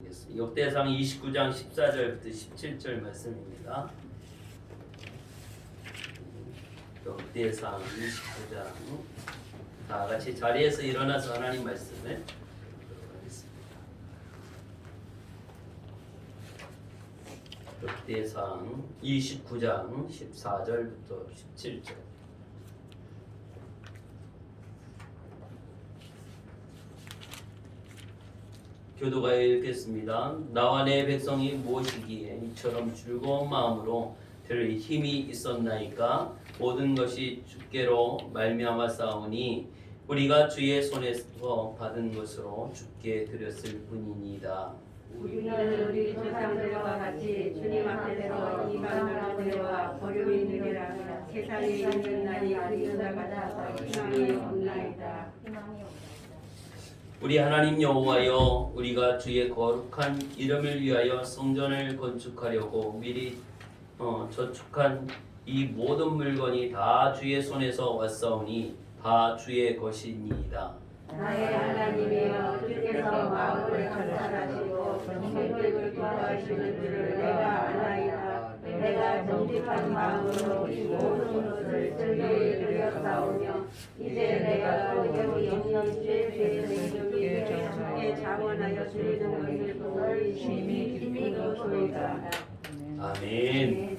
역대상 29장 14절부터 17절 말씀입니다. 역대상 29장 다 같이 자리에서 일어나서 하나님 말씀을 듣도록 하겠습니다. 역대상 29장 14절부터 17절. 교도가 읽겠습니다. 나와 내 백성이 무엇이기에 이처럼 즐거운 마음으로 될 힘이 있었나이까. 모든 것이 주께로 말미암아 싸우니 우리가 주의 손에서 받은 것으로 주께 드렸을 뿐이니이다. 우리는 우리 조상들과 같이 주님 앞에서 이방을 보내와 버림이 느리라. 세상에 있는 날이 그리스도 같아서 희망이 없나이다. 우리 하나님 여호와여, 우리가 주의 거룩한 이름을 위하여 성전을 건축하려고 미리 저축한 이 모든 물건이 다 주의 손에서 왔사오니 다 주의 것이니이다. 나의 하나님이여, 주께서 마음을 감찰하시고 정직을 기뻐하시는 줄을 내가 아나이다. 내가 정직한 마음으로 이 모든 것을 주님께 드렸사오며 이제 내가 또 여기 있는 죄의 이름이 주께 자원하여 드리는 것을 보고 심히 기쁘도소이다. 아멘.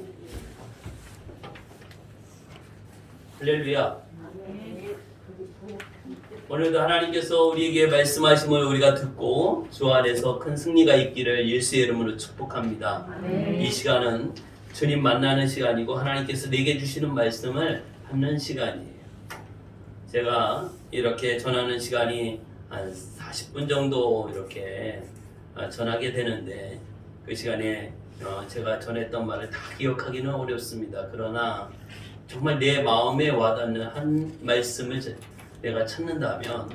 할렐루야. 오늘도 하나님께서 우리에게 말씀하심을 우리가 듣고 주 안에서 큰 승리가 있기를 예수의 이름으로 축복합니다. 이 시간은 주님 만나는 시간이고 하나님께서 내게 주시는 말씀을 받는 시간이에요. 제가 이렇게 전하는 시간이 한 40분 정도 이렇게 전하게 되는데 그 시간에 제가 전했던 말을 다 기억하기는 어렵습니다. 그러나 정말 내 마음에 와닿는 한 말씀을 내가 찾는다면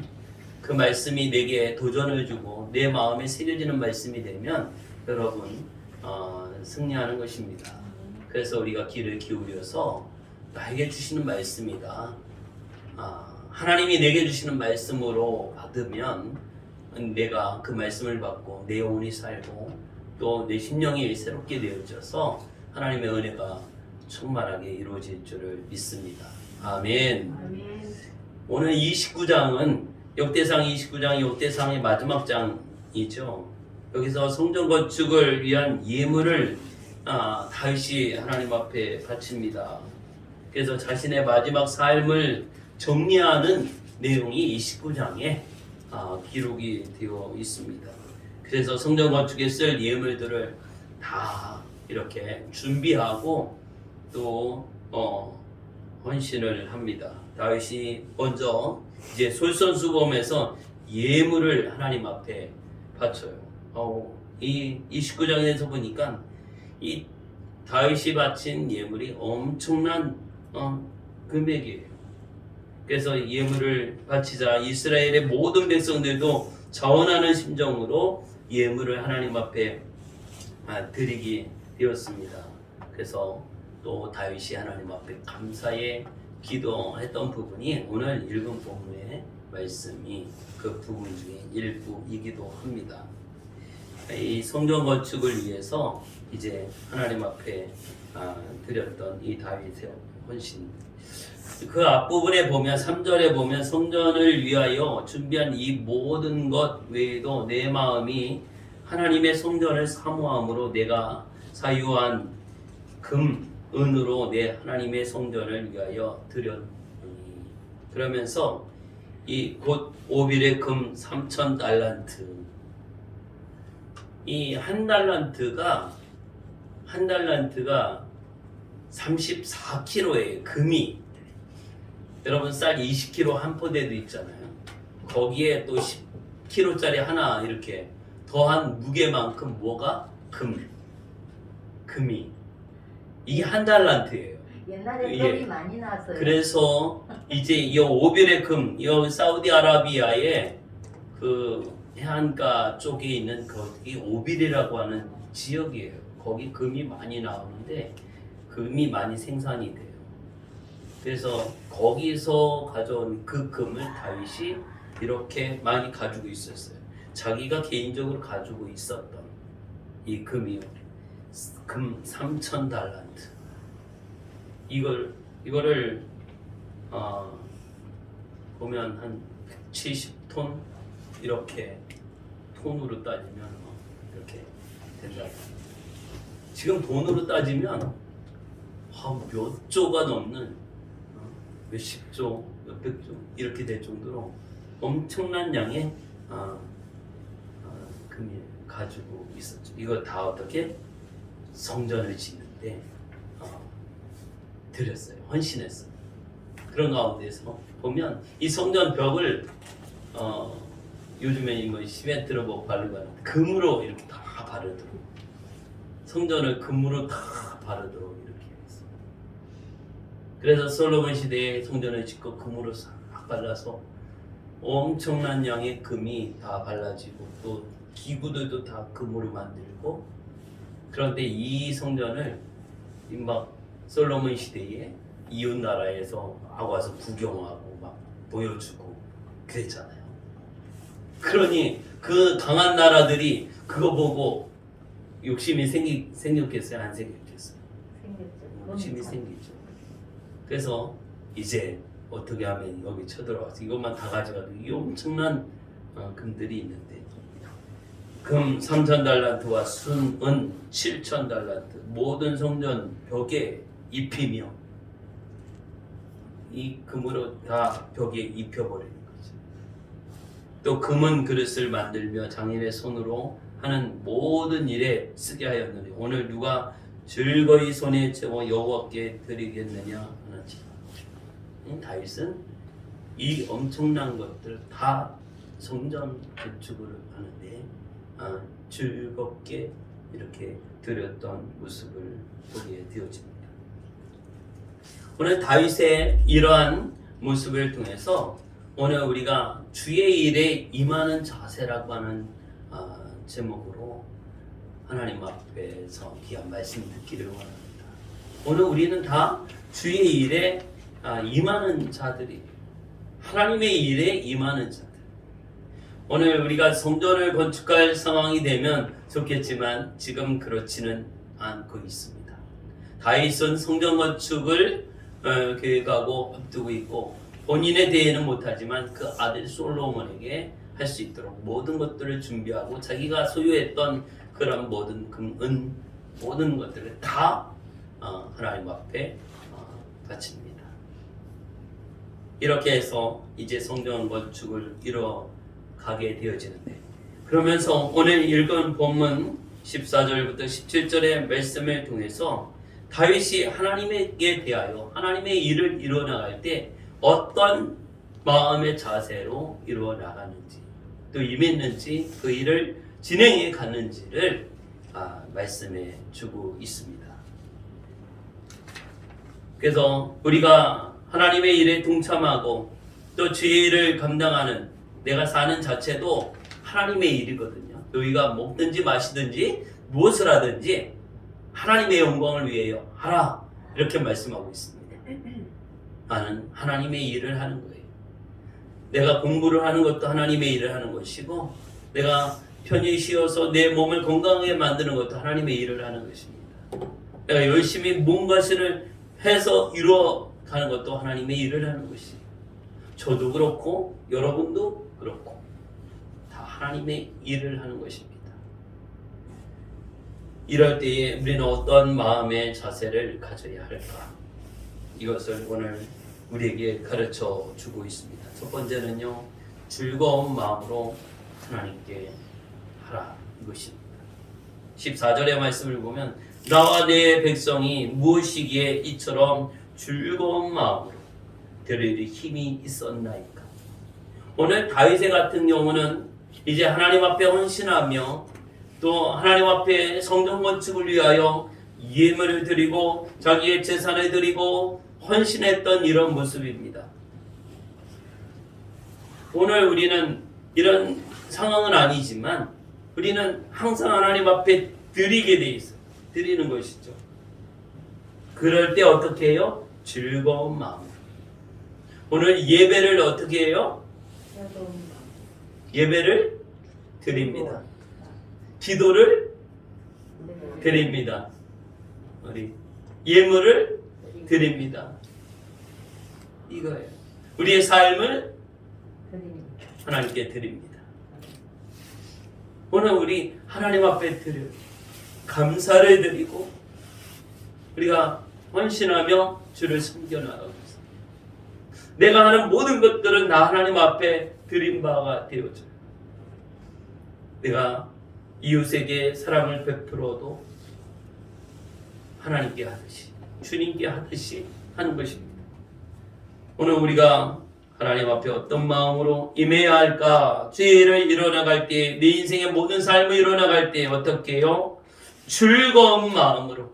그 말씀이 내게 도전을 주고 내 마음에 새겨지는 말씀이 되면 여러분 승리하는 것입니다. 그래서 우리가 귀를 기울여서 나에게 주시는 말씀이다. 하나님이 내게 주시는 말씀으로 받으면 내가 그 말씀을 받고 내 영혼이 살고 또 내 심령이 새롭게 되어져서 하나님의 은혜가 충만하게 이루어질 줄을 믿습니다. 아멘. 오늘 29장은 역대상 29장이 역대상의 마지막 장이죠. 여기서 성전 건축을 위한 예물을 다윗이 하나님 앞에 바칩니다. 그래서 자신의 마지막 삶을 정리하는 내용이 29장에 기록이 되어 있습니다. 그래서 성전 건축에 쓸 예물들을 다 이렇게 준비하고 또 헌신을 합니다. 다윗이 먼저 이제 솔선수범해서 예물을 하나님 앞에 바쳐요. 이 29장에서 보니까 이 다윗이 바친 예물이 엄청난 금액이에요. 그래서 예물을 바치자 이스라엘의 모든 백성들도 자원하는 심정으로 예물을 하나님 앞에 드리게 되었습니다. 그래서 또 다윗이 하나님 앞에 감사의 기도했던 부분이 오늘 읽은 본문의 말씀이 그 부분 중에 일부이기도 합니다. 이 성전 건축을 위해서 이제 하나님 앞에 드렸던 이 다윗의 헌신, 그 앞부분에 보면 3절에 보면 성전을 위하여 준비한 이 모든 것 외에도 내 마음이 하나님의 성전을 사모함으로 내가 사유한 금, 은으로 내 하나님의 성전을 위하여 드렸으니. 그러면서 이 곧 오빌의 금 3,000달란트, 이 한 달란트가 34kg의 금이, 여러분 쌀 20kg 한 포대도 있잖아요. 거기에 또 10kg짜리 하나 이렇게 더한 무게만큼 뭐가? 금이. 이게 한 달란트예요. 옛날에 떡이 많이 나왔어요. 그래서 이제 이 오빌의 금, 이 사우디아라비아의 그 해안가 쪽에 있는 거기 오빌이라고 하는 지역이에요. 거기 금이 많이 나오는데 금이 많이 생산이 돼요. 그래서 거기서 가져온 그 금을 다윗이 이렇게 많이 가지고 있었어요. 자기가 개인적으로 가지고 있었던 이 금이요. 금 3,000달란트. 이거를 보면 한 170톤 이렇게 톤으로 따지면 이렇게 된다. 지금 돈으로 따지면 몇 조가 넘는 몇십 조, 몇백 조 이렇게 될 정도로 엄청난 양의 금을 가지고 있었죠. 이거 다 어떻게 성전을 짓는데 드렸어요. 헌신했어요. 그런 가운데서 보면 이 성전 벽을 요즘에 뭐 시멘트로 뭐 바르고 하는데 금으로 이렇게 다 바르도록 성전을 금으로 다 바르도록 이렇게 했어요. 그래서 솔로몬 시대에 성전을 짓고 금으로 싹 발라서 엄청난 양의 금이 다 발라지고 또 기구들도 다 금으로 만들고 그런데 이 성전을 막 솔로몬 시대에 이웃 나라에서 와서 구경하고 막 보여주고 그랬잖아요. 그러니 그 강한 나라들이 그거 보고 욕심이 생겼겠어요? 안 생겼겠어요? 생겼죠. 욕심이 생기죠. 그래서 이제 어떻게 하면 여기 쳐들어와서 이것만 다 가져가도 이 엄청난 금들이 있는데 금 3,000달란트와 순은 7,000달란트 모든 성전 벽에 입히며 이 금으로 다 벽에 입혀버리는 거죠. 또 금은 그릇을 만들며 장인의 손으로 하는 모든 일에 쓰게 하였느니 오늘 누가 즐거이 손에 채워 여호와께 드리겠느냐 하는지. 다윗은 이 엄청난 것들을 다 성전 건축을 하는데 즐겁게 이렇게 드렸던 모습을 보게 되어집니다. 오늘 다윗의 이러한 모습을 통해서 오늘 우리가 주의 일에 임하는 자세라고 하는 제목으로 하나님 앞에서 귀한 말씀 듣기를 원합니다. 오늘 우리는 다 주의 일에 임하는 자들이 하나님의 일에 임하는 자들. 오늘 우리가 성전을 건축할 상황이 되면 좋겠지만 지금 그렇지는 않고 있습니다. 다윗은 성전 건축을 계획하고 앞두고 있고 본인에 대해는 못하지만 그 아들 솔로몬에게 할 수 있도록 모든 것들을 준비하고 자기가 소유했던 그런 모든 금은 모든 것들을 다 하나님 앞에 바칩니다. 이렇게 해서 이제 성전 건축을 이뤄가게 되어지는데 그러면서 오늘 읽은 본문 14절부터 17절의 말씀을 통해서 다윗이 하나님에게 대하여 하나님의 일을 이루어나갈 때 어떤 마음의 자세로 이루어나가는지 또 임했는지 그 일을 진행해 갔는지를 말씀해 주고 있습니다. 그래서 우리가 하나님의 일에 동참하고 또 주의 일을 감당하는 내가 사는 자체도 하나님의 일이거든요. 너희가 먹든지 마시든지 무엇을 하든지 하나님의 영광을 위하여 하라 이렇게 말씀하고 있습니다. 나는 하나님의 일을 하는 거예요. 내가 공부를 하는 것도 하나님의 일을 하는 것이고 내가 편히 쉬어서 내 몸을 건강하게 만드는 것도 하나님의 일을 하는 것입니다. 내가 열심히 뭔가를 해서 이루어가는 것도 하나님의 일을 하는 것이에요. 저도 그렇고 여러분도 그렇고 다 하나님의 일을 하는 것입니다. 이럴 때에 우리는 어떤 마음의 자세를 가져야 할까? 이것을 오늘 우리에게 가르쳐 주고 있습니다. 첫 번째는요, 즐거운 마음으로 하나님께 하라 이것입니다. 14절의 말씀을 보면 나와 내 백성이 무엇이기에 이처럼 즐거운 마음으로 드릴 힘이 있었나이까. 오늘 다윗의 같은 경우는 이제 하나님 앞에 헌신하며 또 하나님 앞에 성전 건축을 위하여 예물을 드리고 자기의 재산을 드리고 헌신했던 이런 모습입니다. 오늘 우리는 이런 상황은 아니지만 우리는 항상 하나님 앞에 드리게 돼 있어요. 드리는 것이죠. 그럴 때 어떻게 해요? 즐거운 마음. 오늘 예배를 어떻게 해요? 예배를 드립니다. 기도를 드립니다. 우리 예물을 드립니다. 이거예요. 우리의 삶을 하나님께 드립니다. 오늘 우리 하나님 앞에 드려 감사를 드리고 우리가 헌신하며 주를 섬겨나가고 있습니다. 내가 하는 모든 것들은 나 하나님 앞에 드린 바가 되어져요. 내가 이웃에게 사랑을 베풀어도 하나님께 하듯이 주님께 하듯이 하는 것입니다. 오늘 우리가 하나님 앞에 어떤 마음으로 임해야 할까? 죄를 이뤄나갈 때, 내 인생의 모든 삶을 이뤄나갈 때 어떻게 해요? 즐거운 마음으로.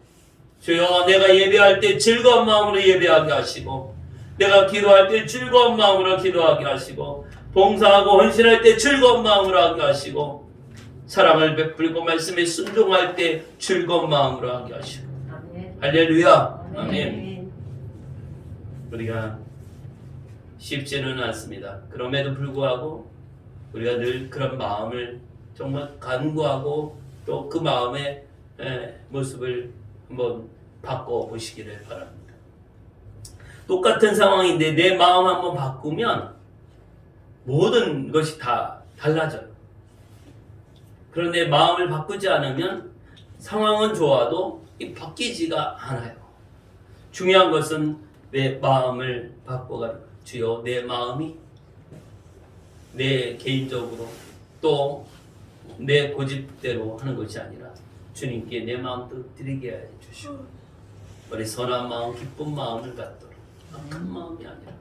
주여, 내가 예배할 때 즐거운 마음으로 예배하게 하시고, 내가 기도할 때 즐거운 마음으로 기도하게 하시고, 봉사하고 헌신할 때 즐거운 마음으로 하게 하시고, 사랑을 베풀고 말씀에 순종할 때 즐거운 마음으로 하게 하시고. 할렐루야. 아멘. 우리가 쉽지는 않습니다. 그럼에도 불구하고 우리가 늘 그런 마음을 정말 간구하고 또 그 마음의 모습을 한번 바꿔보시기를 바랍니다. 똑같은 상황인데 내 마음 한번 바꾸면 모든 것이 다 달라져요. 그런데 마음을 바꾸지 않으면 상황은 좋아도 바뀌지가 않아요. 중요한 것은 내 마음을 바꿔가는 거예요. 주여, 내 마음이 내 개인적으로 또 내 고집대로 하는 것이 아니라 주님께 내 마음도 드리게 해 주시고 우리 선한 마음, 기쁜 마음을 갖도록 악한 마음이 아니라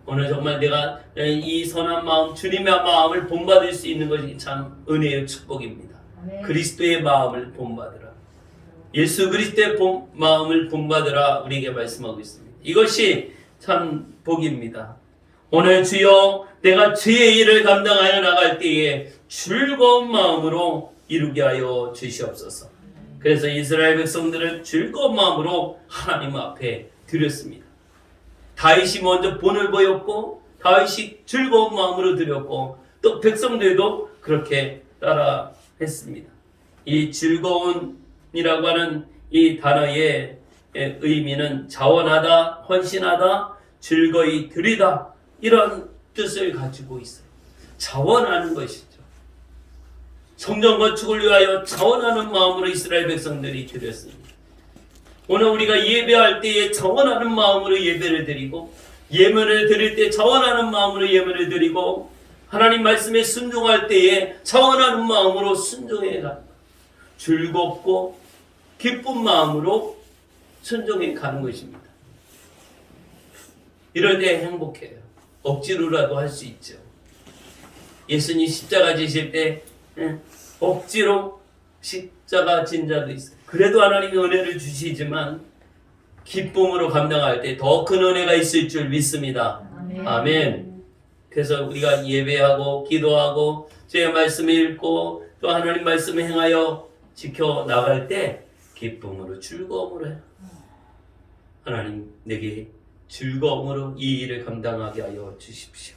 오늘 정말 내가 이 선한 마음, 주님의 마음을 본받을 수 있는 것이 참 은혜의 축복입니다. 그리스도의 마음을 본받으라. 예수 그리스도의 마음을 본받으라 우리에게 말씀하고 있습니다. 이것이 참 복입니다. 오늘 주여, 내가 주의 일을 감당하여 나갈 때에 즐거운 마음으로 이루게 하여 주시옵소서. 그래서 이스라엘 백성들은 즐거운 마음으로 하나님 앞에 드렸습니다. 다윗이 먼저 본을 보였고 다윗이 즐거운 마음으로 드렸고 또 백성들도 그렇게 따라 했습니다. 이 즐거운이라고 하는 이 단어의 의미는 자원하다, 헌신하다, 즐거이 드리다 이런 뜻을 가지고 있어요. 자원하는 것이죠. 성전 건축을 위하여 자원하는 마음으로 이스라엘 백성들이 드렸습니다. 오늘 우리가 예배할 때에 자원하는 마음으로 예배를 드리고 예물을 드릴 때 자원하는 마음으로 예물을 드리고 하나님 말씀에 순종할 때에 자원하는 마음으로 순종해 가는 거예요. 즐겁고 기쁜 마음으로 순종해 가는 것입니다. 이럴 때 행복해요. 억지로라도 할 수 있죠. 예수님 십자가 지실 때 억지로 십자가 진 자도 있어요. 그래도 하나님이 은혜를 주시지만 기쁨으로 감당할 때 더 큰 은혜가 있을 줄 믿습니다. 아멘. 그래서 우리가 예배하고 기도하고 주의 말씀을 읽고 또 하나님 말씀을 행하여 지켜나갈 때 기쁨으로 즐거움으로 해요. 하나님 내게 즐거움으로 이 일을 감당하게 하여 주십시오.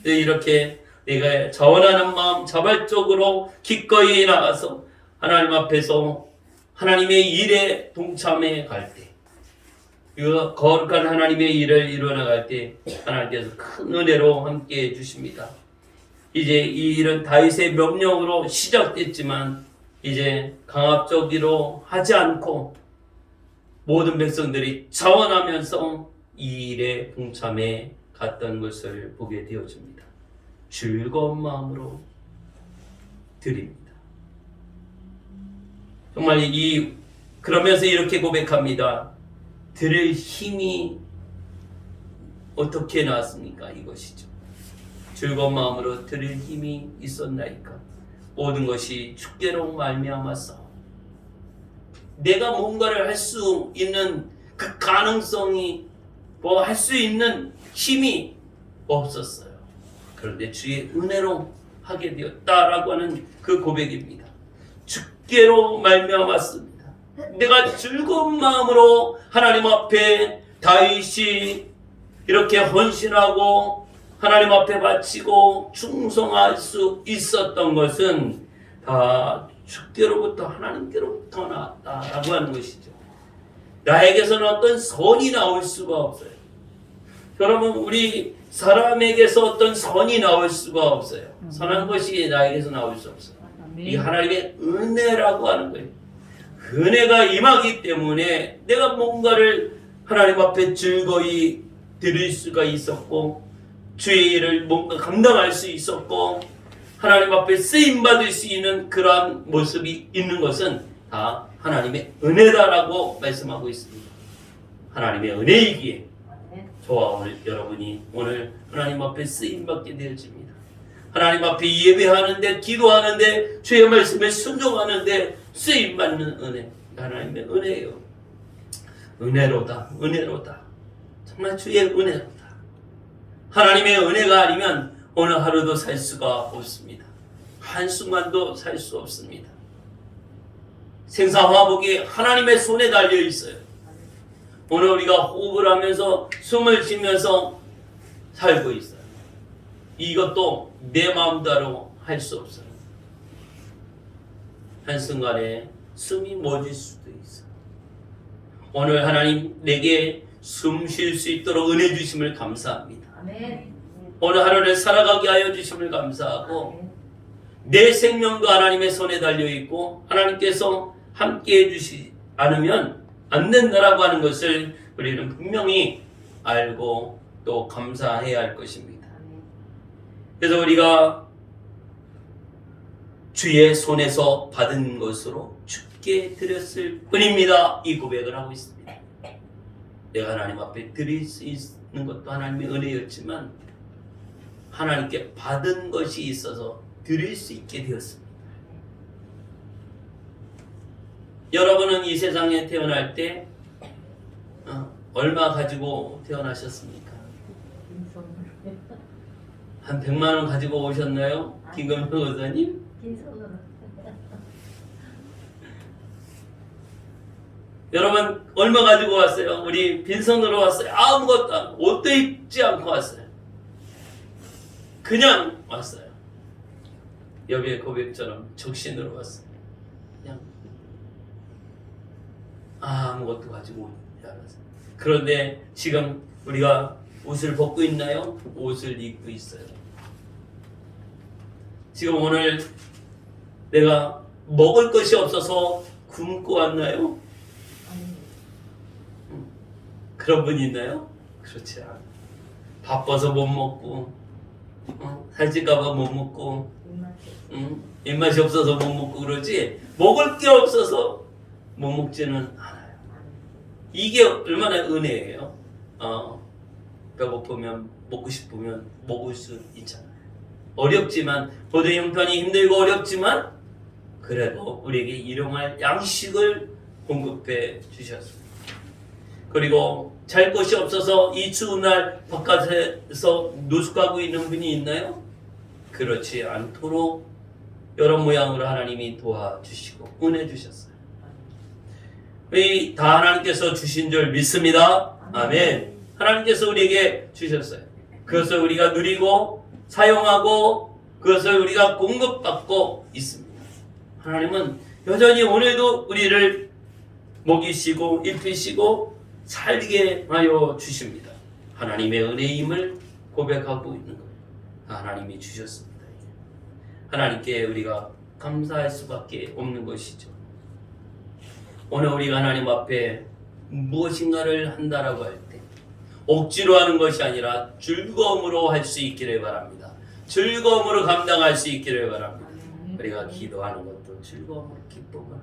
이렇게 내가 자원하는 마음 자발적으로 기꺼이 나가서 하나님 앞에서 하나님의 일에 동참해 갈 때, 그 거룩한 하나님의 일을 이루어나갈 때 하나님께서 큰 은혜로 함께해 주십니다. 이제 이 일은 다윗의 명령으로 시작됐지만 이제 강압적으로 하지 않고 모든 백성들이 자원하면서 이 일에 동참해 갔던 것을 보게 되어집니다. 즐거운 마음으로 드립니다. 정말 그러면서 이렇게 고백합니다. 드릴 힘이 어떻게 나왔습니까? 이것이죠. 즐거운 마음으로 드릴 힘이 있었나이까? 모든 것이 축제로 말미암았어. 내가 뭔가를 할 수 있는 그 가능성이 할 수 있는 힘이 없었어요. 그런데 주의 은혜로 하게 되었다라고 하는 그 고백입니다. 주께로 말미암았습니다. 내가 즐거운 마음으로 하나님 앞에 다윗이 이렇게 헌신하고 하나님 앞에 바치고 충성할 수 있었던 것은 다 주께로부터 하나님께로부터 나왔다라고 하는 것이죠. 나에게서는 어떤 선이 나올 수가 없어요. 여러분, 우리 사람에게서 어떤 선이 나올 수가 없어요. 선한 것이 나에게서 나올 수 없어요. 이 하나님의 은혜라고 하는 거예요. 은혜가 임하기 때문에 내가 뭔가를 하나님 앞에 즐거이 드릴 수가 있었고, 주의 일을 뭔가 감당할 수 있었고, 하나님 앞에 쓰임받을 수 있는 그러한 모습이 있는 것은 다 하나님의 은혜다라고 말씀하고 있습니다. 하나님의 은혜이기에 저와 오늘 여러분이 오늘 하나님 앞에 쓰임받게 되어집니다. 하나님 앞에 예배하는데, 기도하는데, 주의 말씀에 순종하는데 쓰임받는 은혜, 하나님의 은혜예요. 은혜로다, 은혜로다. 정말 주의 은혜로다. 하나님의 은혜가 아니면 오늘 하루도 살 수가 없습니다. 한순간도 살 수 없습니다. 생사화복이 하나님의 손에 달려 있어요. 오늘 우리가 호흡을 하면서 숨을 쉬면서 살고 있어요. 이것도 내 마음대로 할 수 없어요. 한순간에 숨이 멎을 수도 있어요. 오늘 하나님 내게 숨 쉴 수 있도록 은혜 주심을 감사합니다. 아멘. 오늘 하루를 살아가게 하여 주심을 감사하고, 내 생명도 하나님의 손에 달려 있고 하나님께서 함께 해주시지 않으면 안 된다라고 하는 것을 우리는 분명히 알고 또 감사해야 할 것입니다. 그래서 우리가 주의 손에서 받은 것으로 주께 드렸을 뿐입니다, 이 고백을 하고 있습니다. 내가 하나님 앞에 드릴 수 있는 것도 하나님의 은혜였지만 하나님께 받은 것이 있어서 드릴 수 있게 되었습니다. 여러분은 이 세상에 태어날 때 얼마 가지고 태어나셨습니까? 한 100만 원 가지고 오셨나요? 김금현 의사님? 빈손으로. 여러분 얼마 가지고 왔어요? 우리 빈손으로 왔어요. 아무것도 안, 옷도 입지 않고 왔어요. 그냥 왔어요. 여비의 고백처럼 적신으로 왔어요. 그냥 아무것도 가지고 오지 않았어요. 그런데 지금 우리가 옷을 벗고 있나요? 옷을 입고 있어요. 지금 오늘 내가 먹을 것이 없어서 굶고 왔나요? 그런 분이 있나요? 그렇지 않아요. 바빠서 못 먹고, 살찔까봐 못 먹고, 입맛이 없어서 못 먹고 그러지, 먹을 게 없어서 못 먹지는 않아요. 이게 얼마나 은혜예요. 배고프면 먹고 싶으면 먹을 수 있잖아요. 어렵지만, 모든 형편이 힘들고 어렵지만 그래도 우리에게 일용할 양식을 공급해 주셨습니다. 그리고 잘 곳이 없어서 이 추운 날 바깥에서 노숙하고 있는 분이 있나요? 그렇지 않도록 여러 모양으로 하나님이 도와주시고 은혜 주셨어요. 이 다 하나님께서 주신 줄 믿습니다. 아멘. 하나님께서 우리에게 주셨어요. 그것을 우리가 누리고 사용하고 그것을 우리가 공급받고 있습니다. 하나님은 여전히 오늘도 우리를 먹이시고 입히시고 살게 하여 주십니다. 하나님의 은혜임을 고백하고 있는 거예요. 하나님이 주셨습니다. 하나님께 우리가 감사할 수밖에 없는 것이죠. 오늘 우리가 하나님 앞에 무엇인가를 한다라고 할 때 억지로 하는 것이 아니라 즐거움으로 할 수 있기를 바랍니다. 즐거움으로 감당할 수 있기를 바랍니다. 우리가 기도하는 것도 즐거움으로 기쁨을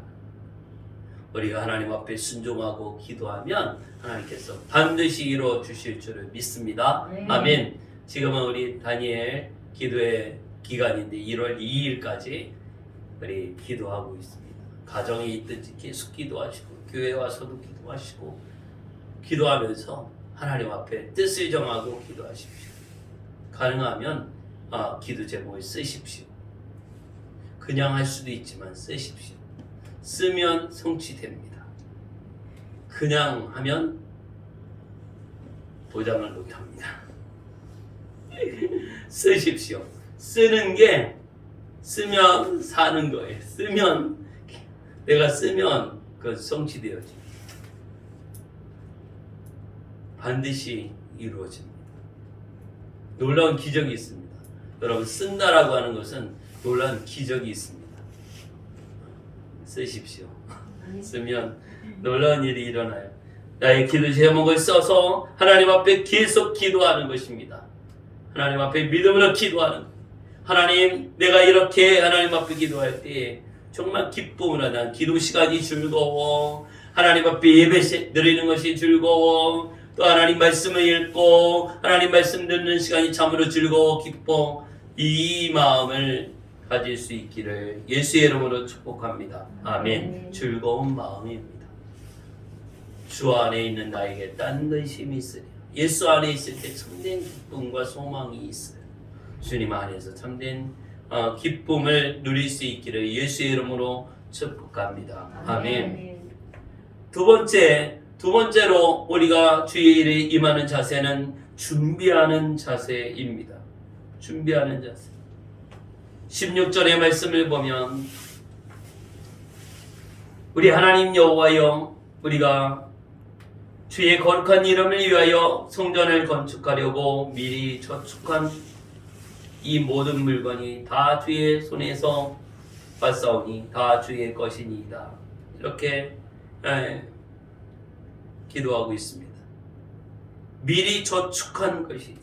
우리가 하나님 앞에 순종하고 기도하면 하나님께서 반드시 이루어 주실 줄을 믿습니다. 아멘. 지금은 우리 다니엘 기도의 기간인데 1월 2일까지 우리 기도하고 있습니다. 가정에 있든지 계속 기도하시고 교회 와서도 기도하시고 기도하면서 하나님 앞에 뜻을 정하고 기도하십시오. 가능하면 기도 제목을 쓰십시오. 그냥 할 수도 있지만 쓰십시오. 쓰면 성취됩니다. 그냥 하면 보장을 못합니다. 쓰십시오. 쓰는 게 쓰면 사는 거예요. 쓰면 내가 쓰면 그 성취되어지. 반드시 이루어집니다. 놀라운 기적이 있습니다. 여러분 쓴다라고 하는 것은 놀라운 기적이 있습니다. 쓰십시오. 쓰면 놀라운 일이 일어나요. 나의 기도 제목을 써서 하나님 앞에 계속 기도하는 것입니다. 하나님 앞에 믿음으로 기도하는 것. 하나님, 내가 이렇게 하나님 앞에 기도할 때 정말 기쁨으로 난 기도 시간이 즐거워. 하나님 앞에 예배 드리는 것이 즐거워. 또 하나님 말씀을 읽고 하나님 말씀 듣는 시간이 참으로 즐거워 기뻐. 이 마음을 가질 수 있기를 예수의 이름으로 축복합니다. 아멘. 즐거운 마음입니다. 주 안에 있는 나에게 딴 근심이 있으리. 예수 안에 있을 때 참된 기쁨과 소망이 있어요. 주님 안에서 참된 기쁨을 누릴 수 있기를 예수의 이름으로 축복합니다. 아멘. 두 번째로 우리가 주의 일에 임하는 자세는 준비하는 자세입니다. 준비하는 자세. 16절의 말씀을 보면 우리 하나님 여호와여, 우리가 주의 거룩한 이름을 위하여 성전을 건축하려고 미리 저축한 이 모든 물건이 다 주의 손에서 받사오니 다 주의 것이니이다. 이렇게 기도하고 있습니다. 미리 저축한 것이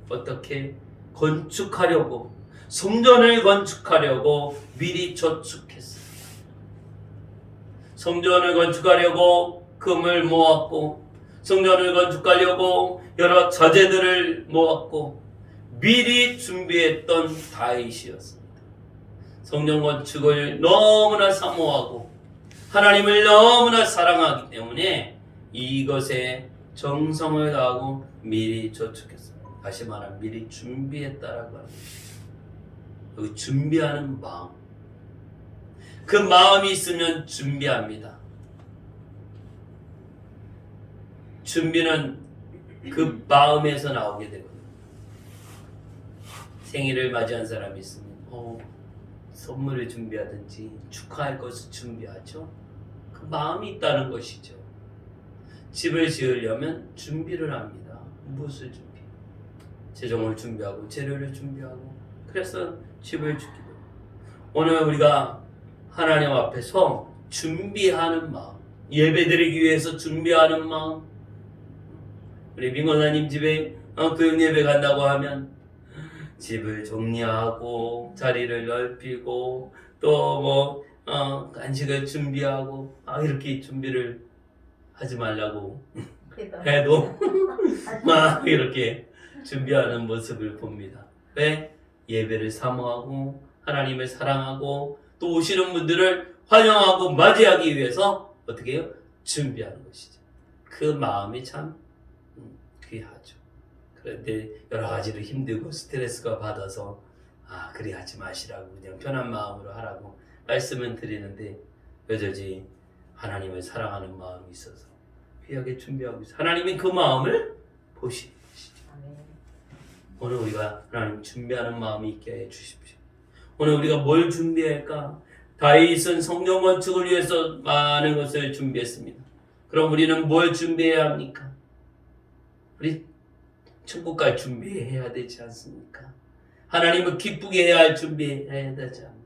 어떻게 건축하려고, 성전을 건축하려고 미리 저축했어요. 성전을 건축하려고 금을 모았고, 성전을 건축하려고 여러 자재들을 모았고 미리 준비했던 다윗이었습니다. 성전 건축을 너무나 사모하고 하나님을 너무나 사랑하기 때문에 이것에 정성을 다하고 미리 저축했습니다. 다시 말하면 미리 준비했다라고 하는 것이죠. 그 준비하는 마음. 그 마음이 있으면 준비합니다. 준비는 그 마음에서 나오게 되거든요. 생일을 맞이한 사람이 있으면 선물을 준비하든지 축하할 것을 준비하죠. 그 마음이 있다는 것이죠. 집을 지으려면 준비를 합니다. 무엇을 준비? 재정을 준비하고 재료를 준비하고 그래서 집을 짓기도 해요. 오늘 우리가 하나님 앞에서 준비하는 마음, 예배드리기 위해서 준비하는 마음. 우리 민건사님 집에 교육 예배 간다고 하면 집을 정리하고 자리를 넓히고 또 간식을 준비하고 이렇게 준비를 하지 말라고 해도 막 이렇게 준비하는 모습을 봅니다. 왜? 예배를 사모하고 하나님을 사랑하고 또 오시는 분들을 환영하고 맞이하기 위해서 어떻게 해요? 준비하는 것이죠. 그 마음이 참 귀하죠. 그런데 여러 가지로 힘들고 스트레스가 받아서 그리 하지 마시라고 그냥 편한 마음으로 하라고 말씀은 드리는데 여전히 하나님을 사랑하는 마음이 있어서 귀하게 준비하고 있어요. 하나님이 그 마음을 보시는 것이죠. 오늘 우리가 하나님 준비하는 마음이 있게 해 주십시오. 오늘 우리가 뭘 준비할까? 다윗은 성전 건축을 위해서 많은 것을 준비했습니다. 그럼 우리는 뭘 준비해야 합니까? 우리 천국 갈 준비해야 되지 않습니까? 하나님을 기쁘게 해야 할 준비해야 되지 않나요?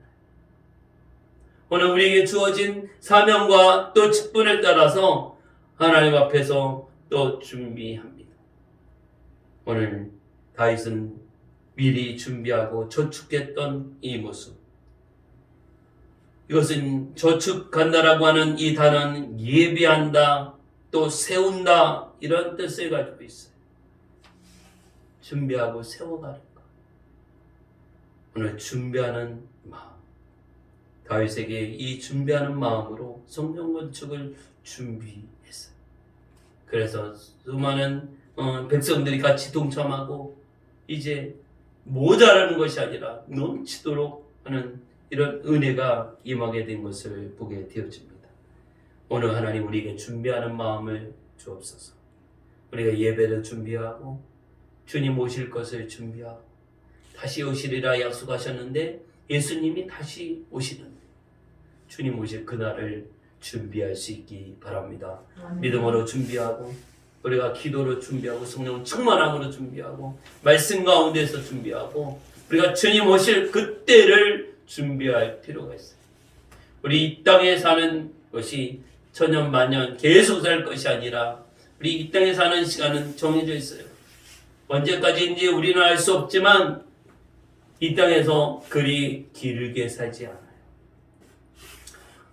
오늘 우리에게 주어진 사명과 또 직분을 따라서 하나님 앞에서 또 준비합니다. 오늘 다윗은 미리 준비하고 저축했던 이 모습. 이것은 저축한다라고 하는 이 단어는 예비한다, 또 세운다 이런 뜻을 가지고 있어요. 준비하고 세워가는 것. 오늘 준비하는 마음. 다윗에게 이 준비하는 마음으로 성전 건축을 준비했어요. 그래서 수많은 백성들이 같이 동참하고 이제 모자라는 것이 아니라 넘치도록 하는 이런 은혜가 임하게 된 것을 보게 되어집니다. 오늘 하나님 우리에게 준비하는 마음을 주옵소서. 우리가 예배를 준비하고 주님 오실 것을 준비하고 다시 오시리라 약속하셨는데 예수님이 다시 오시는데 주님 오실 그날을 준비할 수 있기 바랍니다. 믿음으로 준비하고 우리가 기도로 준비하고 성령 충만함으로 준비하고 말씀 가운데서 준비하고 우리가 주님 오실 그때를 준비할 필요가 있어요. 우리 이 땅에 사는 것이 천년 만년 계속 살 것이 아니라 우리 이 땅에 사는 시간은 정해져 있어요. 언제까지인지 우리는 알 수 없지만 이 땅에서 그리 길게 살지 않아요.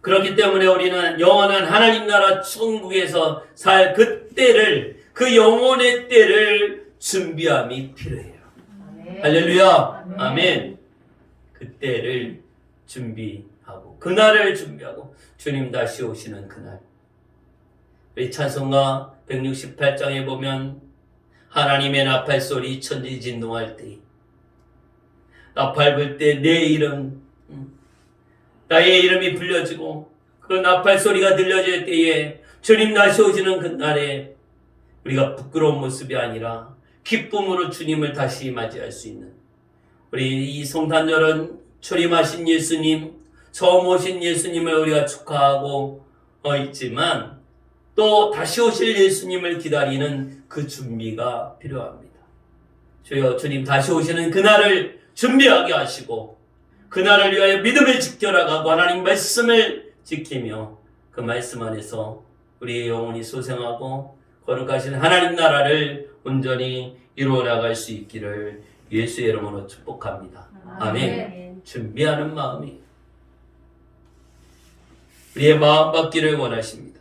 그렇기 때문에 우리는 영원한 하나님 나라 천국에서 살 그때를, 그 영혼의 때를 준비함이 필요해요. 할렐루야. 아멘. 그때를 준비하고 그날을 준비하고 주님 다시 오시는 그날. 우리 찬송가 168장에 보면 하나님의 나팔 소리 천지 진동할 때, 나팔 불 때 내 이름, 나의 이름이 불려지고 그 나팔 소리가 들려질 때에 주님 다시 오시는 그날에 우리가 부끄러운 모습이 아니라 기쁨으로 주님을 다시 맞이할 수 있는, 우리 이 성탄절은 출임하신 예수님, 처음 오신 예수님을 우리가 축하하고 있지만 또 다시 오실 예수님을 기다리는 그 준비가 필요합니다. 주여, 주님 다시 오시는 그날을 준비하게 하시고 그날을 위하여 믿음을 지켜나가고 하나님 말씀을 지키며 그 말씀 안에서 우리의 영혼이 소생하고 거룩하신 하나님 나라를 온전히 이루어 나갈 수 있기를 예수의 이름으로 축복합니다. 아멘. 준비하는 마음이 우리의 마음 받기를 원하십니다.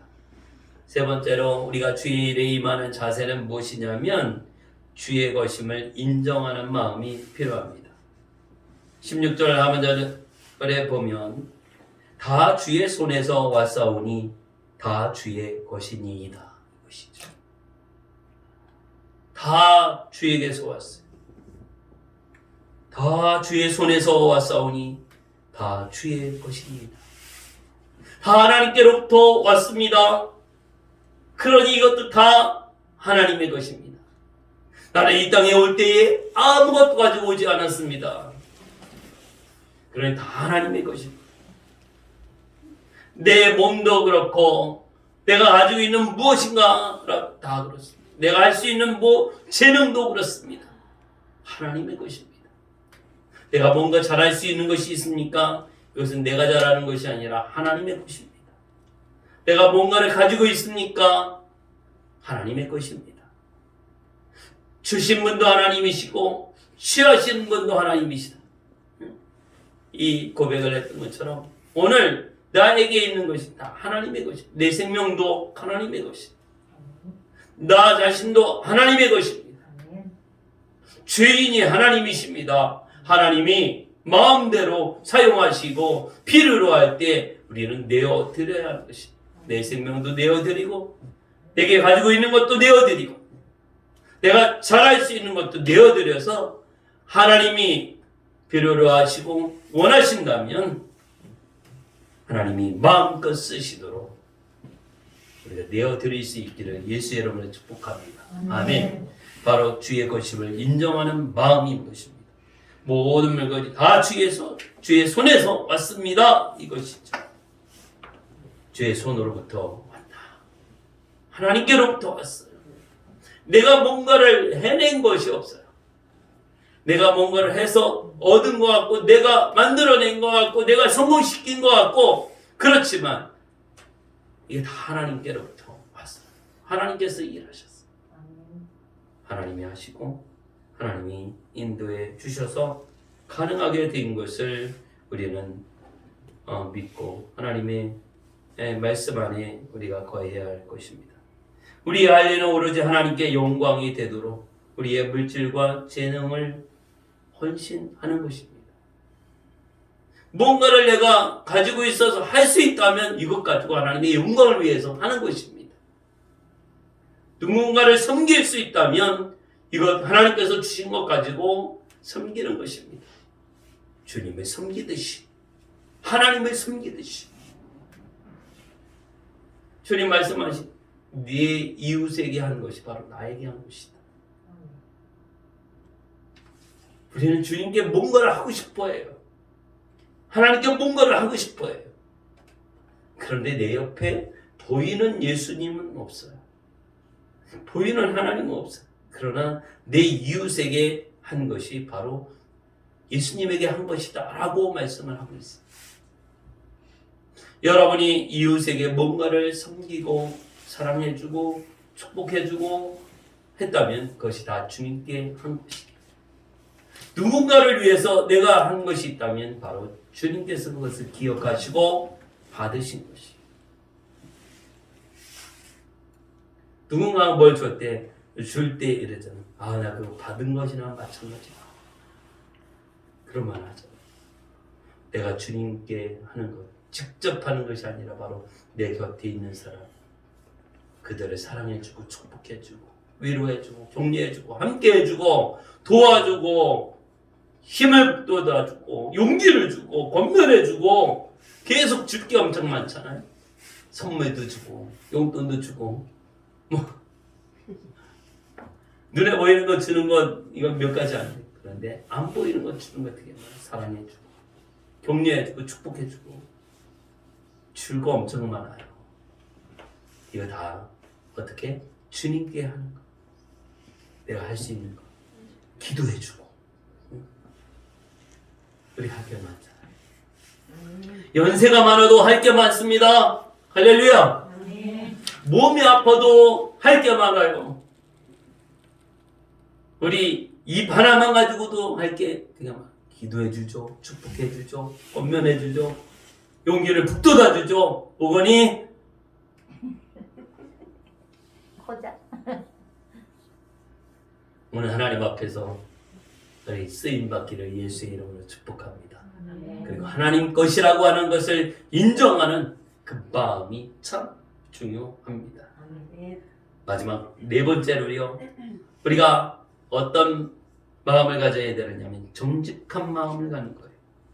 세 번째로 우리가 주의 일에 임하는 자세는 무엇이냐면 주의 것임을 인정하는 마음이 필요합니다. 16절 하반절에 보면 다 주의 손에서 왔사오니 다 주의 것이니이다. 이것이죠. 다 주에게서 왔어요. 다 주의 손에서 왔사오니 다 주의 것이니이다. 다 하나님께로부터 왔습니다. 그러니 이것도 다 하나님의 것입니다. 나는 이 땅에 올 때에 아무것도 가지고 오지 않았습니다. 그러니 다 하나님의 것입니다. 내 몸도 그렇고 내가 가지고 있는 무엇인가 다 그렇습니다. 내가 할 수 있는 재능도 그렇습니다. 하나님의 것입니다. 내가 뭔가 잘할 수 있는 것이 있습니까? 이것은 내가 잘하는 것이 아니라 하나님의 것입니다. 내가 뭔가를 가지고 있습니까? 하나님의 것입니다. 주신 분도 하나님이시고 취하신 분도 하나님이시다. 이 고백을 했던 것처럼 오늘 나에게 있는 것이 다 하나님의 것입니다. 내 생명도 하나님의 것입니다. 나 자신도 하나님의 것입니다. 죄인이 하나님이십니다. 하나님이 마음대로 사용하시고 필요로 할 때 우리는 내어드려야 하는 것입니다. 내 생명도 내어드리고 내게 가지고 있는 것도 내어드리고 내가 잘할 수 있는 것도 내어드려서 하나님이 필요로 하시고 원하신다면 하나님이 마음껏 쓰시도록 우리가 내어드릴 수 있기를 예수의 이름으로 축복합니다. 아멘. 바로 주의 것임을 인정하는 마음인 것입니다. 모든 물건이 다 주의 손에서 왔습니다. 이것이죠. 주의 손으로부터 왔다. 하나님께로부터 왔어요. 내가 뭔가를 해낸 것이 없어요. 내가 뭔가를 해서 얻은 것 같고 내가 만들어낸 것 같고 내가 성공시킨 것 같고 그렇지만 이게 다 하나님께로부터 왔어요. 하나님께서 일하셨어요. 하나님이 하시고 하나님이 인도해 주셔서 가능하게 된 것을 우리는 믿고 하나님의 말씀 안에 우리가 거해야 할 것입니다. 우리의 알리는 오로지 하나님께 영광이 되도록 우리의 물질과 재능을 헌신하는 것입니다. 뭔가를 내가 가지고 있어서 할 수 있다면 이것 가지고 하나님의 영광을 위해서 하는 것입니다. 누군가를 섬길 수 있다면 이것 하나님께서 주신 것 가지고 섬기는 것입니다. 주님을 섬기듯이 하나님을 섬기듯이 주님 말씀하신 네 이웃에게 한 것이 바로 나에게 한 것이다. 우리는 주님께 뭔가를 하고 싶어해요. 하나님께 뭔가를 하고 싶어해요. 그런데 내 옆에 보이는 예수님은 없어요. 보이는 하나님은 없어요. 그러나 내 이웃에게 한 것이 바로 예수님에게 한 것이다 라고 말씀을 하고 있어요. 여러분이 이웃에게 뭔가를 섬기고 사랑해주고 축복해주고 했다면 그것이 다 주님께 한 것이다. 누군가를 위해서 내가 한 것이 있다면 바로 주님께서 그것을 기억하시고 받으신 것이. 누군가가 뭘 줄 때 이러잖아. 아, 나 그거 받은 것이나 마찬가지야. 그런 말 하잖아. 내가 주님께 하는 것, 직접 하는 것이 아니라 바로 내 곁에 있는 사람, 그들을 사랑해주고 축복해주고 위로해주고 격려해주고 함께해주고 도와주고 힘을 돋아주고 용기를 주고 권면해주고 계속 줄 게 엄청 많잖아요. 선물도 주고 용돈도 주고 뭐 눈에 보이는 거 주는 것 이건 몇 가지 안 돼. 그런데 안 보이는 거 주는 거 되게 많아요. 사랑해주고 격려해주고 축복해주고 줄 거 엄청 많아요. 이거 다 어떻게? 주님께 하는 거. 내가 할 수 있는 거. 기도해주고 우리 할 게 많잖아요. 연세가 많아도 할 게 많습니다. 할렐루야. 몸이 아파도 할 게 많아요. 우리 입 하나만 가지고도 할 게 되게 많아요. 기도해주죠. 축복해주죠. 권면해주죠. 용기를 북돋아주죠. 오거니 호자. 오늘 하나님 앞에서 우리 쓰임받기를 예수의 이름으로 축복합니다. 그리고 하나님 것이라고 하는 것을 인정하는 그 마음이 참 중요합니다. 마지막 네 번째로요. 우리가 어떤 마음을 가져야 되느냐면 정직한 마음을 갖는 거예요.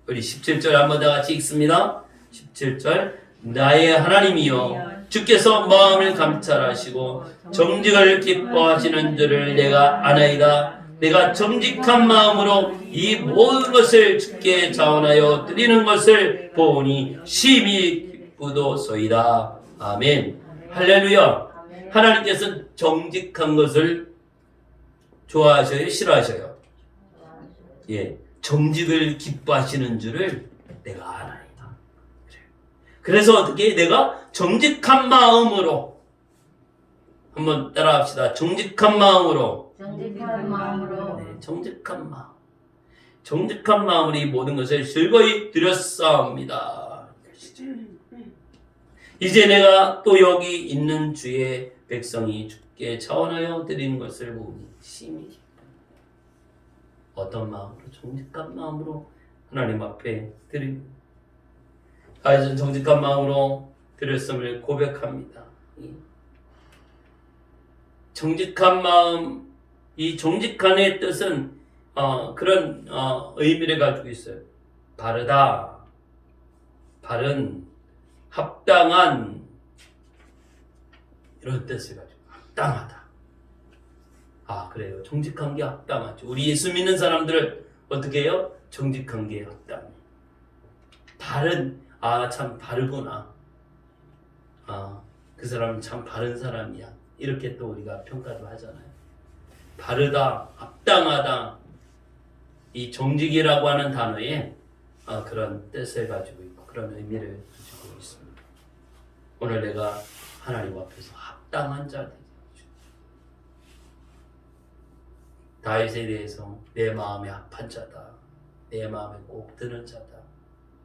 우리 17절 한번 다 같이 읽습니다. 17절 나의 하나님이여 주께서 마음을 감찰하시고 정직을 기뻐하시는 줄을 내가 아나이다. 내가 정직한 마음으로 이 모든 것을 주께 자원하여 드리는 것을 보니 심히 기쁘도소이다. 아멘. 할렐루야. 하나님께서 정직한 것을 좋아하셔요? 싫어하셔요? 예, 정직을 기뻐하시는 줄을 내가 아나이다. 그래서 어떻게 내가 정직한 마음으로 한번 따라합시다. 정직한 마음으로. 정직한 마음으로. 네, 정직한 마음. 정직한 마음으로 이 모든 것을 즐거이 드렸사옵니다. 이제 내가 또 여기 있는 주의 백성이 주께 자원하여 드리는 것을 보니 심히 어떤 마음으로? 정직한 마음으로 하나님 앞에 드립니다. 다윗은 정직한 마음으로 드렸음을 고백합니다. 정직한 마음, 이 정직한의 뜻은 그런 의미를 가지고 있어요. 바르다, 바른, 합당한 이런 뜻을 가지고 합당하다. 아 그래요. 정직한 게 합당하죠. 우리 예수 믿는 사람들을 어떻게 해요? 정직한 게 합당해. 바른, 아 참 바르구나. 아 그 사람은 참 바른 사람이야. 이렇게 또 우리가 평가도 하잖아요. 바르다, 합당하다. 이 정직이라고 하는 단어에 그런 뜻을 가지고 있고 그런 의미를 가지고 있습니다. 오늘 내가 하나님 앞에서 합당한 자 되게 해주십시오. 다윗에 대해서 내 마음에 합한 자다. 내 마음에 꼭 드는 자다.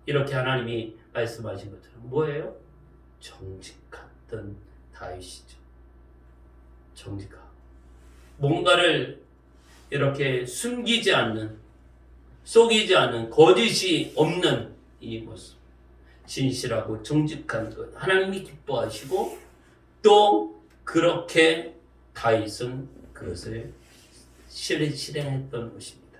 이렇게 하나님이 말씀하신 것처럼 뭐예요? 정직했던 다윗이죠. 정직하고 뭔가를 이렇게 숨기지 않는, 속이지 않는, 거짓이 없는 이 모습, 진실하고 정직한 것 하나님이 기뻐하시고 또 그렇게 다윗은 그것을 실행했던 것입니다.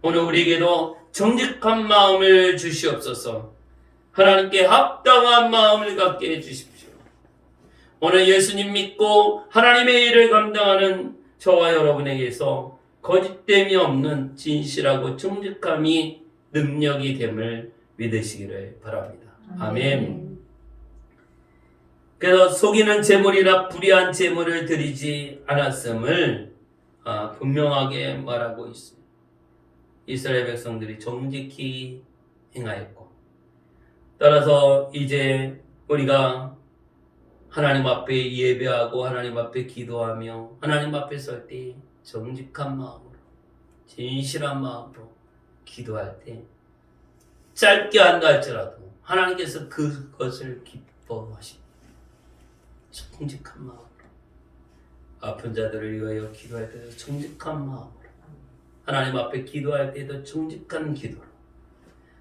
오늘 우리에게도 정직한 마음을 주시옵소서. 하나님께 합당한 마음을 갖게 해주십시오. 오늘 예수님 믿고 하나님의 일을 감당하는 저와 여러분에게서 거짓됨이 없는 진실하고 정직함이 능력이 됨을 믿으시기를 바랍니다. 아멘. 그래서 속이는 제물이나 불의한 제물을 드리지 않았음을 분명하게 말하고 있습니다. 이스라엘 백성들이 정직히 행하였고, 따라서 이제 우리가 하나님 앞에 예배하고 하나님 앞에 기도하며 하나님 앞에 설 때 정직한 마음으로, 진실한 마음으로 기도할 때 짧게 한다 할지라도 하나님께서 그것을 기뻐하십니다. 정직한 마음으로, 아픈 자들을 위하여 기도할 때도 정직한 마음으로, 하나님 앞에 기도할 때도 정직한 기도로,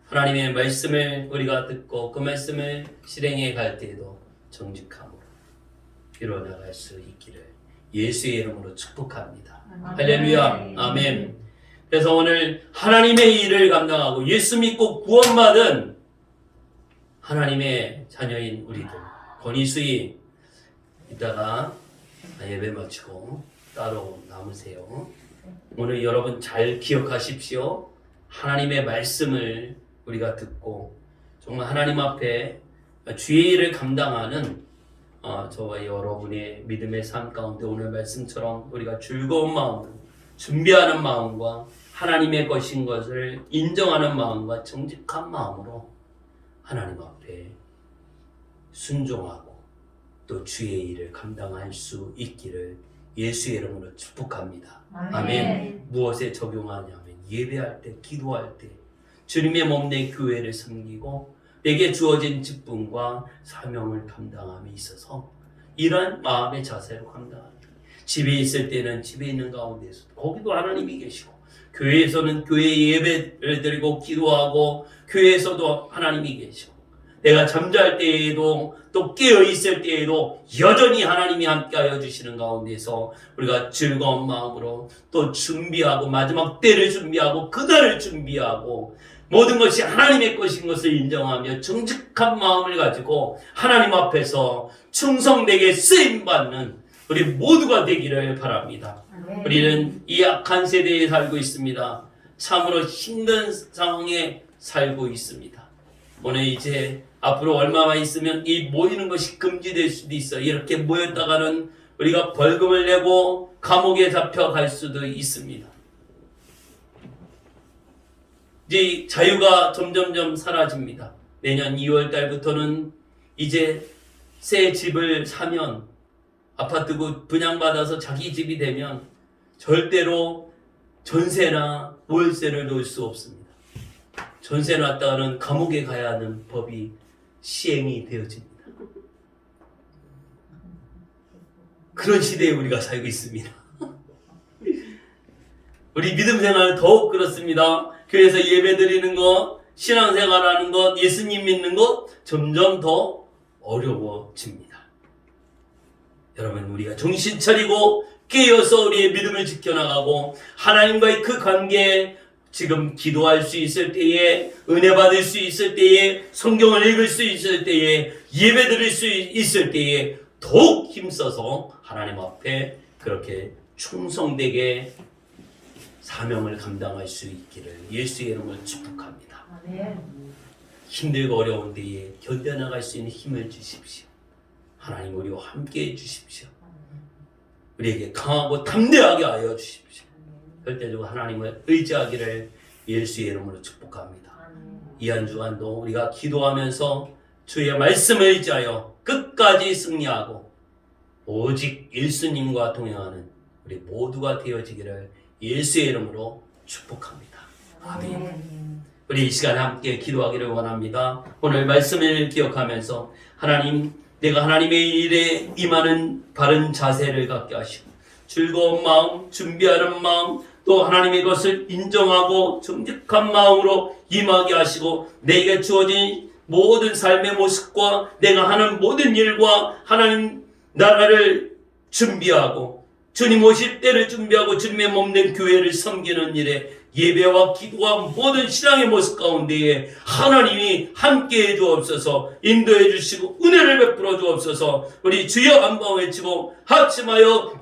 하나님의 말씀을 우리가 듣고 그 말씀을 실행해 갈 때에도 정직함으로 이뤄나갈 수 있기를 예수의 이름으로 축복합니다. 할렐루야. 아멘. 그래서 오늘 하나님의 일을 감당하고 예수 믿고 구원받은 하나님의 자녀인 우리들, 권위수이 이따가 예배 마치고 따로 남으세요. 오늘 여러분 잘 기억하십시오. 하나님의 말씀을 우리가 듣고 정말 하나님 앞에 주의 일을 감당하는 저와 여러분의 믿음의 삶 가운데 오늘 말씀처럼 우리가 즐거운 마음으로 준비하는 마음과 하나님의 것인 것을 인정하는 마음과 정직한 마음으로 하나님 앞에 순종하고 또 주의 일을 감당할 수 있기를 예수의 이름으로 축복합니다. 아멘. 무엇에 적용하냐면 예배할 때, 기도할 때 주님의 몸 내 교회를 섬기고 내게 주어진 직분과 사명을 감당함에 있어서 이러한 마음의 자세로 감당합니다. 집에 있을 때는 집에 있는 가운데서 거기도 하나님이 계시고, 교회에서는 교회 예배를 드리고 기도하고 교회에서도 하나님이 계시고, 내가 잠잘 때에도 또 깨어 있을 때에도 여전히 하나님이 함께하여 주시는 가운데서 우리가 즐거운 마음으로 또 준비하고 마지막 때를 준비하고 그날을 준비하고 모든 것이 하나님의 것인 것을 인정하며 정직한 마음을 가지고 하나님 앞에서 충성되게 쓰임받는 우리 모두가 되기를 바랍니다. 우리는 이 악한 세대에 살고 있습니다. 참으로 힘든 상황에 살고 있습니다. 오늘 이제 앞으로 얼마만 있으면 이 모이는 것이 금지될 수도 있어요. 이렇게 모였다가는 우리가 벌금을 내고 감옥에 잡혀갈 수도 있습니다. 이제 자유가 점점점 사라집니다. 내년 2월 달부터는 이제 새 집을 사면, 아파트 분양받아서 자기 집이 되면 절대로 전세나 월세를 놓을 수 없습니다. 전세 놨다가는 감옥에 가야 하는 법이 시행이 되어집니다. 그런 시대에 우리가 살고 있습니다. 우리 믿음 생활은 더욱 그렇습니다. 교회에서 예배 드리는 것, 신앙생활하는 것, 예수님 믿는 것 점점 더 어려워집니다. 여러분, 우리가 정신 차리고 깨어서 우리의 믿음을 지켜나가고 하나님과의 그 관계에 지금 기도할 수 있을 때에, 은혜 받을 수 있을 때에, 성경을 읽을 수 있을 때에, 예배 드릴 수 있을 때에 더욱 힘써서 하나님 앞에 그렇게 충성되게 사명을 감당할 수 있기를 예수의 이름으로 축복합니다. 힘들고 어려운 데에 견뎌나갈 수 있는 힘을 주십시오. 하나님 우리와 함께해 주십시오. 우리에게 강하고 담대하게 하여 주십시오. 절대적으로 하나님을 의지하기를 예수의 이름으로 축복합니다. 이 한 주간도 우리가 기도하면서 주의 말씀을 의지하여 끝까지 승리하고 오직 예수님과 동행하는 우리 모두가 되어지기를 예수의 이름으로 축복합니다. 아멘. 우리 이 시간에 함께 기도하기를 원합니다. 오늘 말씀을 기억하면서 하나님, 내가 하나님의 일에 임하는 바른 자세를 갖게 하시고 즐거운 마음, 준비하는 마음, 또 하나님의 것을 인정하고 정직한 마음으로 임하게 하시고 내게 주어진 모든 삶의 모습과 내가 하는 모든 일과 하나님 나라를 준비하고 주님 오실 때를 준비하고 주님의 몸된 교회를 섬기는 일에 예배와 기도와 모든 신앙의 모습 가운데에 하나님이 함께해 주옵소서, 인도해 주시고 은혜를 베풀어 주옵소서. 우리 주여 한번 외치고 합심하여